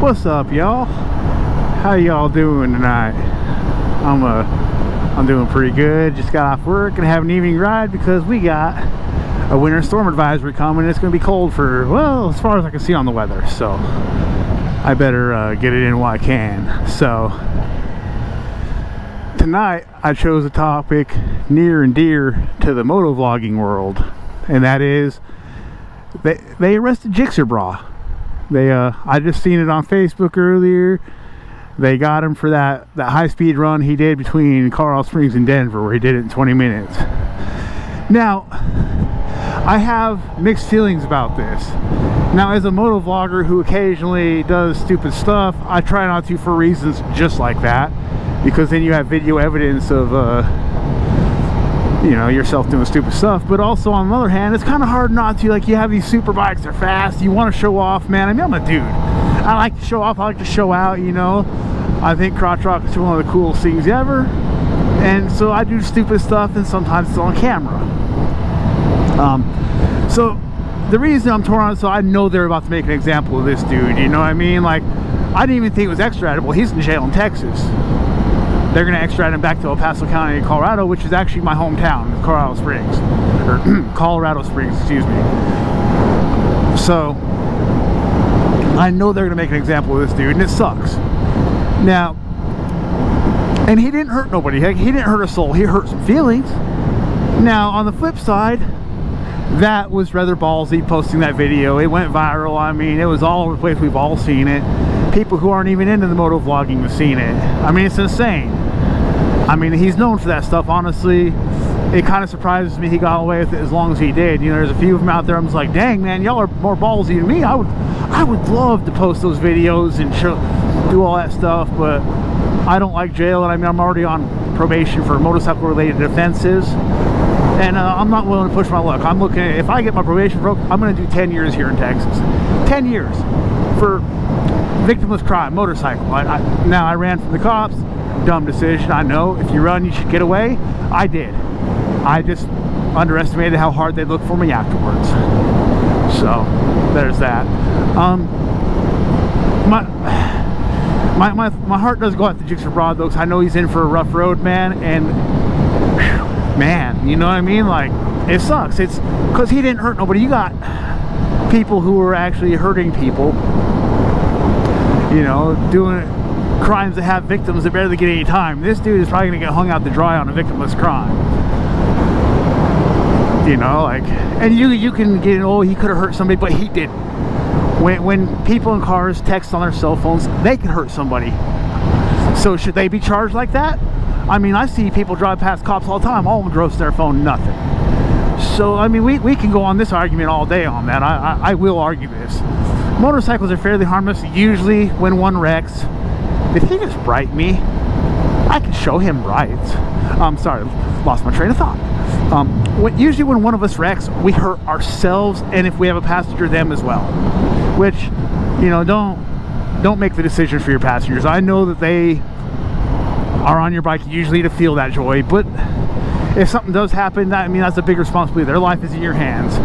What's up, y'all? How y'all doing tonight? I'm doing pretty good. Just got off work and have an evening ride because we got a winter storm advisory coming. It's going to be cold for, well, as far as I can see on the weather, so I better get it in while I can. So tonight I chose a topic near and dear to the motovlogging world, and that is they arrested Gixxer Brah. I just seen it on Facebook earlier. They got him for that high-speed run he did between Colorado Springs and Denver, where he did it in 20 minutes. Now, I have mixed feelings about this. Now, as a motovlogger who occasionally does stupid stuff, I try not to for reasons just like that, because then you have video evidence of you know, yourself doing stupid stuff. But also, on the other hand, it's kind of hard not to. Like, you have these super bikes, they're fast, you want to show off, man. I mean, I'm a dude, I like to show off, I like to show out, you know. I think crotch rock is one of the coolest things ever, and so I do stupid stuff, and sometimes it's on camera. So the reason I'm torn on it, so I know they're about to make an example of this dude, you know what I mean? Like, I didn't even think it was extraditable. He's in jail in Texas. They're going to extradite him back to El Paso County, Colorado, which is actually my hometown, Colorado Springs, or Colorado Springs, excuse me. So I know they're going to make an example of this dude, and it sucks. Now, and he didn't hurt nobody. He didn't hurt a soul. He hurt some feelings. Now, on the flip side, that was rather ballsy, posting that video. It went viral. I mean, it was all over the place. We've all seen it. People who aren't even into the motovlogging have seen it. I mean, it's insane. I mean, he's known for that stuff. Honestly, it kind of surprises me he got away with it as long as he did. You know, there's a few of them out there I'm just like, dang, man, y'all are more ballsy than me. I would love to post those videos and do all that stuff, but I don't like jail, and I mean, I'm already on probation for motorcycle related offenses, and I'm not willing to push my luck. I'm looking at, if I get my probation broke, I'm going to do 10 years here in Texas. 10 years for victimless crime, motorcycle. Now, I ran from the cops. Dumb decision, I know. If you run, you should get away. I did. I just underestimated how hard they'd look for me afterwards. So there's that. My heart does go out to Gixxer Brah, though, because I know he's in for a rough road, man. And whew, man, you know what I mean? Like, it sucks. It's because he didn't hurt nobody. You got people who are actually hurting people, you know, doing crimes that have victims that barely get any time. This dude is probably gonna get hung out to dry on a victimless crime. You know, like, and you can get, oh, he could have hurt somebody, but he didn't. When people in cars text on their cell phones, they can hurt somebody. So should they be charged like that? I mean, I see people drive past cops all the time. All of them drove to their phone, nothing. So, I mean, we can go on this argument all day on that. I will argue this. Motorcycles are fairly harmless. Usually when one wrecks, if he just right me, I can show him right. Sorry, lost my train of thought. Usually when one of us wrecks, we hurt ourselves, and if we have a passenger, them as well. Which, you know, don't make the decision for your passengers. I know that they are on your bike usually to feel that joy, but if something does happen, I mean, that's a big responsibility. Their life is in your hands.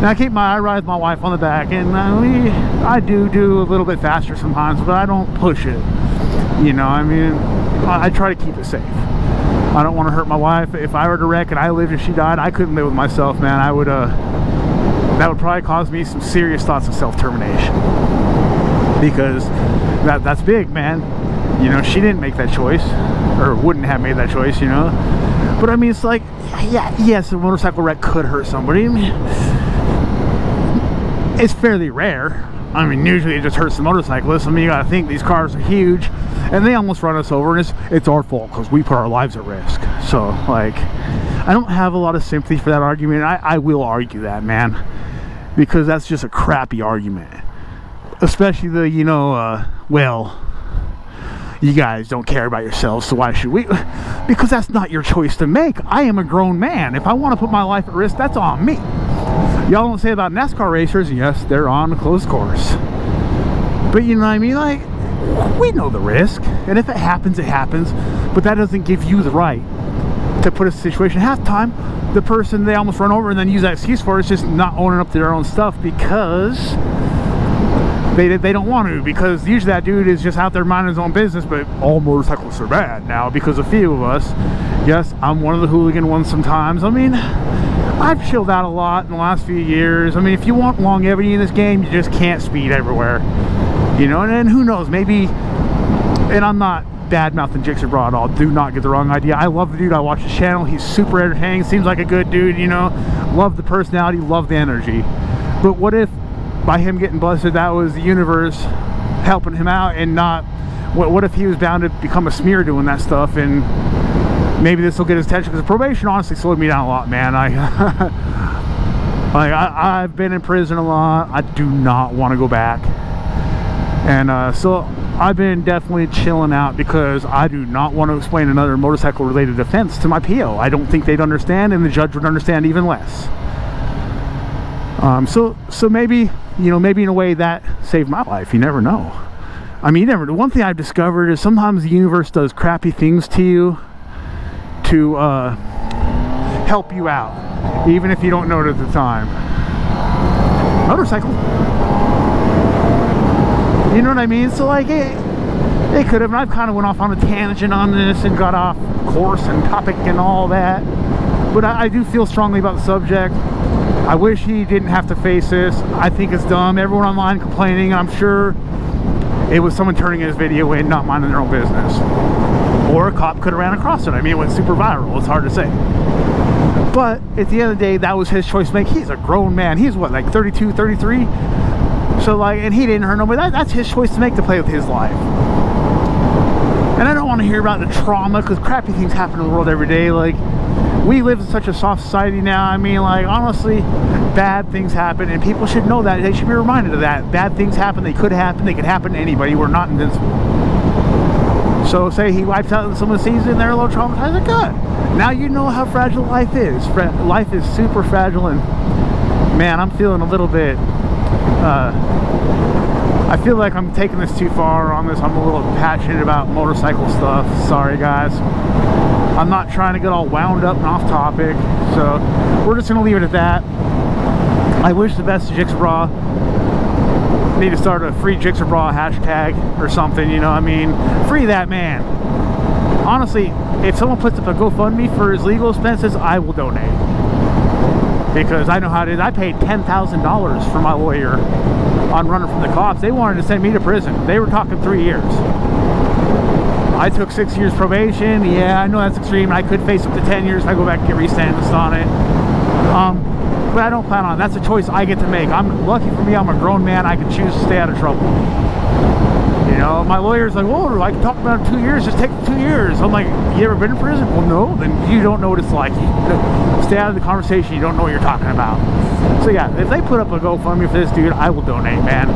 And I ride with my wife on the back, and I do a little bit faster sometimes, but I don't push it. You know, I mean, I try to keep it safe. I don't want to hurt my wife. If I were to wreck and I lived and she died, I couldn't live with myself, man. That would probably cause me some serious thoughts of self-termination, because that's big, man. You know, she didn't make that choice, or wouldn't have made that choice, you know. But I mean, it's like, yeah, yes, a motorcycle wreck could hurt somebody. I mean, it's fairly rare. I mean, usually it just hurts the motorcyclists. I mean, you gotta think, these cars are huge, and they almost run us over, and it's our fault because we put our lives at risk. So, like, I don't have a lot of sympathy for that argument. I will argue that, man, because that's just a crappy argument. Especially the, you know, well, you guys don't care about yourselves, so why should we? Because that's not your choice to make. I am a grown man. If I want to put my life at risk, that's on me. Y'all don't say about NASCAR racers, yes, they're on a closed course. But you know what I mean? Like, we know the risk, and if it happens, it happens. But that doesn't give you the right to put a situation. Half the time, the person they almost run over and then use that excuse for is just not owning up to their own stuff, because they don't want to, because usually that dude is just out there minding his own business. But all motorcyclists are bad now because a few of us. Yes, I'm one of the hooligan ones sometimes. I mean, I've chilled out a lot in the last few years. I mean, if you want longevity in this game, you just can't speed everywhere, you know. And then who knows, maybe, and I'm not bad-mouthing Gixxer Brah at all, do not get the wrong idea. I love the dude, I watch his channel, he's super entertaining, seems like a good dude, you know. Love the personality, love the energy. But what if by him getting busted, that was the universe helping him out, and not, what if he was bound to become a smear doing that stuff? And maybe this will get his attention, because probation honestly slowed me down a lot, man. I've been in prison a lot. I do not want to go back. And so I've been definitely chilling out, because I do not want to explain another motorcycle related offense to my PO. I don't think they'd understand, and the judge would understand even less. So maybe, you know, maybe in a way that saved my life. You never know. I mean, you never know. One thing I've discovered is sometimes the universe does crappy things to you to help you out, even if you don't know it at the time. Motorcycle. You know what I mean? So like, it could have, and I've kind of went off on a tangent on this and got off course and topic and all that. But I do feel strongly about the subject. I wish he didn't have to face this. I think it's dumb. Everyone online complaining, and I'm sure it was someone turning his video in, not minding their own business. Or a cop could have ran across it. I mean, it went super viral. It's hard to say. But at the end of the day, that was his choice to make. He's a grown man. He's what, like 32, 33? So like, and he didn't hurt nobody. That's his choice to make, to play with his life. And I don't want to hear about the trauma, because crappy things happen in the world every day. Like, we live in such a soft society now. I mean, like, honestly, bad things happen, and people should know that. They should be reminded of that. Bad things happen. They could happen. They could happen to anybody. We're not invincible. So say he wipes out someone sees it and they're a little traumatized, like, good. Now you know how fragile life is. Life is super fragile, and man, I'm feeling a little bit, I feel like I'm taking this too far on this. I'm a little passionate about motorcycle stuff. Sorry guys. I'm not trying to get all wound up and off topic. So we're just gonna leave it at that. I wish the best to Gixxer Brah. Need to start a free Gixxer Brah hashtag or something, you know. I mean, free that man. Honestly, if someone puts up a GoFundMe for his legal expenses, I will donate, because I know how it is. I paid $10,000 for my lawyer on running from the cops. They wanted to send me to prison. They were talking 3 years. I took 6 years probation. Yeah, I know that's extreme. I could face up to 10 years if I go back and get resentenced on it. But I don't plan on it. That's a choice I get to make. I'm lucky for me, I'm a grown man. I can choose to stay out of trouble. You know, my lawyer's like, well, I can talk about it 2 years, just take 2 years. I'm like, you ever been in prison? Well, no. Then you don't know what it's like. You stay out of the conversation, you don't know what you're talking about. So yeah, if they put up a GoFundMe for this dude, I will donate, man.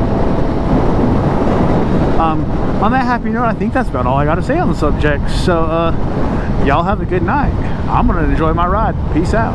On that happy note, I think that's about all I got to say on the subject. So, y'all have a good night. I'm going to enjoy my ride. Peace out.